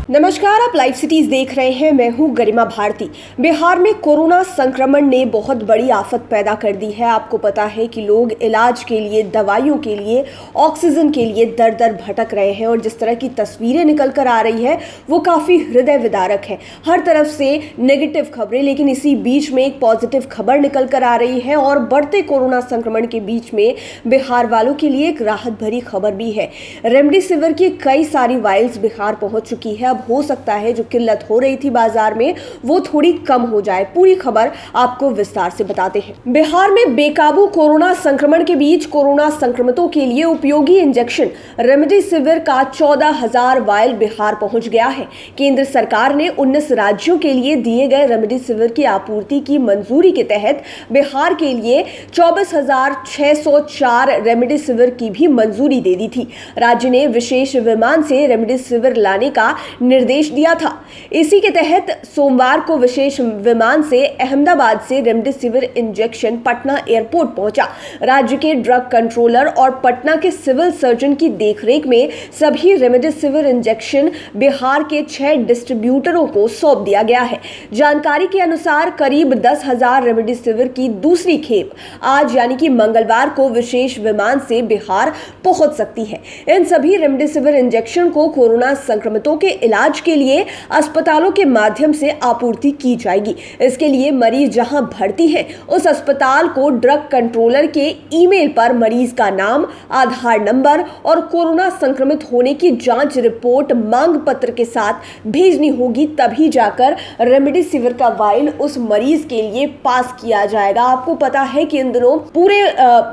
नमस्कार, आप live cities देख रहे हैं। मैं हूं गरिमा भारती। बिहार में कोरोना संक्रमण ने बहुत बड़ी आफत पैदा कर दी है। आपको पता है कि लोग इलाज के लिए, दवाइयों के लिए, ऑक्सीजन के लिए दर दर भटक रहे हैं और जिस तरह की तस्वीरें निकल कर आ रही है वो काफ़ी हृदय विदारक है। हर तरफ से नेगेटिव खबरें, लेकिन इसी बीच में एक पॉजिटिव खबर निकल कर आ रही है और बढ़ते कोरोना संक्रमण के बीच में बिहार वालों के लिए एक राहत भरी खबर भी है। रेमडेसिविर की कई सारी वाइल्स बिहार पहुंच चुकी है। हो सकता है जो किल्लत हो रही थी बाजार में वो थोड़ी कम हो जाए। पूरी खबर आपको विस्तार से बताते हैं। बिहार में बेकाबू कोरोना संक्रमण के बीच कोरोना संक्रमितों के लिए उपयोगी इंजेक्शन रेमडेसिविर का 14,000 वायल बिहार पहुंच गया है। केंद्र सरकार ने 19 राज्यों के लिए दिए गए रेमडेसिविर की आपूर्ति की मंजूरी के तहत बिहार के लिए 24,604 रेमडेसिविर की भी मंजूरी दे दी थी। राज्य ने विशेष विमान से रेमडेसिविर लाने का निर्देश दिया था। इसी के तहत सोमवार को विशेष विमान से अहमदाबाद से रेमडेसिविर इंजेक्शन पटना एयरपोर्ट पहुंचा। राज्य के ड्रग कंट्रोलर और पटना के सिविल सर्जन की देखरेख में सभी रेमडेसिविर इंजेक्शन बिहार के 6 डिस्ट्रीब्यूटरों को सौंप दिया गया है। जानकारी के अनुसार करीब 10,000 रेमडेसिविर की दूसरी खेप आज यानी कि मंगलवार को विशेष विमान से बिहार पहुंच सकती है। इन सभी रेमडेसिविर इंजेक्शन को कोरोना संक्रमितों के इलाज के लिए अस्पतालों के माध्यम से आपूर्ति की जाएगी। इसके लिए मरीज जहां भर्ती है उस अस्पताल को ड्रग कंट्रोलर के ईमेल पर मरीज का नाम, आधार नंबर और कोरोना संक्रमित होने की जांच रिपोर्ट मांग पत्र के साथ भेजनी होगी। तभी जाकर रेमडेसिविर का वाइल उस मरीज के लिए पास किया जाएगा। आपको पता है कि इन दिनों पूरे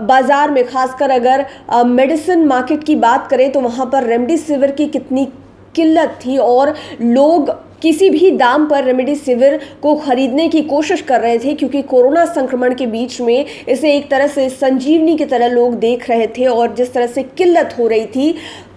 बाजार में, खासकर अगर मेडिसिन मार्केट की बात करें तो वहां पर रेमडेसिविर की कितनी किल्लत थी और लोग किसी भी दाम पर रेमडेसिविर को खरीदने की कोशिश कर रहे थे, क्योंकि कोरोना संक्रमण के बीच में इसे एक तरह से संजीवनी की तरह लोग देख रहे थे और जिस तरह से किल्लत हो रही थी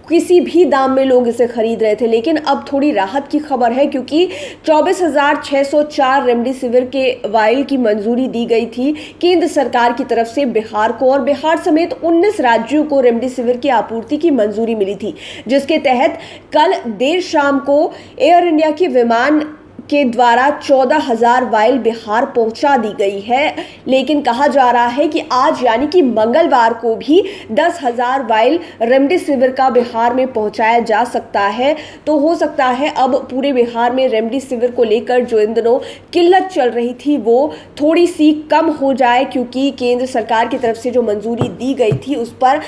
किसी भी दाम में लोग इसे खरीद रहे थे। लेकिन अब थोड़ी राहत की खबर है, क्योंकि 24,604 रेमडेसिविर के वाइल की मंजूरी दी गई थी केंद्र सरकार की तरफ से बिहार को, और बिहार समेत 19 राज्यों को रेमडेसिविर की आपूर्ति की मंजूरी मिली थी, जिसके तहत कल देर शाम को एयर इंडिया के विमान के द्वारा 14,000 वाइल बिहार पहुंचा दी गई है। लेकिन कहा जा रहा है कि आज यानी कि मंगलवार को भी 10,000 वाइल रेमडेसिविर का बिहार में पहुंचाया जा सकता है। तो हो सकता है अब पूरे बिहार में रेमडेसिविर को लेकर जो इन दिनों किल्लत चल रही थी वो थोड़ी सी कम हो जाए, क्योंकि केंद्र सरकार की तरफ से जो मंजूरी दी गई थी उस पर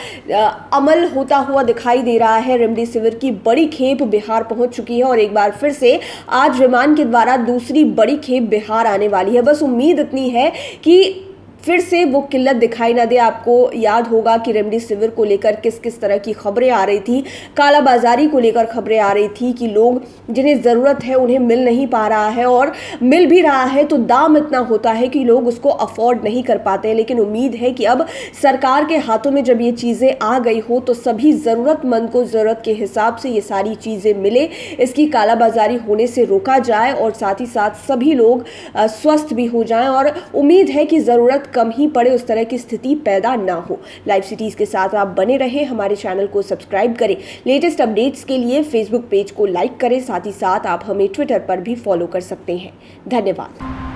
अमल होता हुआ दिखाई दे रहा है। रेमडेसिविर की बड़ी खेप बिहार पहुंच चुकी है और एक बार फिर से आज विमान के द्वारा दूसरी बड़ी खेप बिहार आने वाली है। बस उम्मीद इतनी है कि फिर से वो किल्लत दिखाई ना दे। आपको याद होगा कि रेमडेसिविर को लेकर किस किस तरह की खबरें आ रही थी, कालाबाजारी को लेकर खबरें आ रही थी कि लोग जिन्हें ज़रूरत है उन्हें मिल नहीं पा रहा है, और मिल भी रहा है तो दाम इतना होता है कि लोग उसको अफोर्ड नहीं कर पाते हैं। लेकिन उम्मीद है कि अब सरकार के हाथों में जब ये चीज़ें आ गई हो तो सभी ज़रूरतमंद को ज़रूरत के हिसाब से ये सारी चीज़ें मिले, इसकी कालाबाजारी होने से रोका जाए और साथ ही साथ सभी लोग स्वस्थ भी हो जाएं, और उम्मीद है कि ज़रूरत कम ही पड़े उस तरह की स्थिति पैदा ना हो। लाइव सिटीज के साथ आप बने रहें, हमारे चैनल को सब्सक्राइब करें। लेटेस्ट अपडेट्स के लिए फेसबुक पेज को लाइक करें, साथ ही साथ आप हमें ट्विटर पर भी फॉलो कर सकते हैं। धन्यवाद।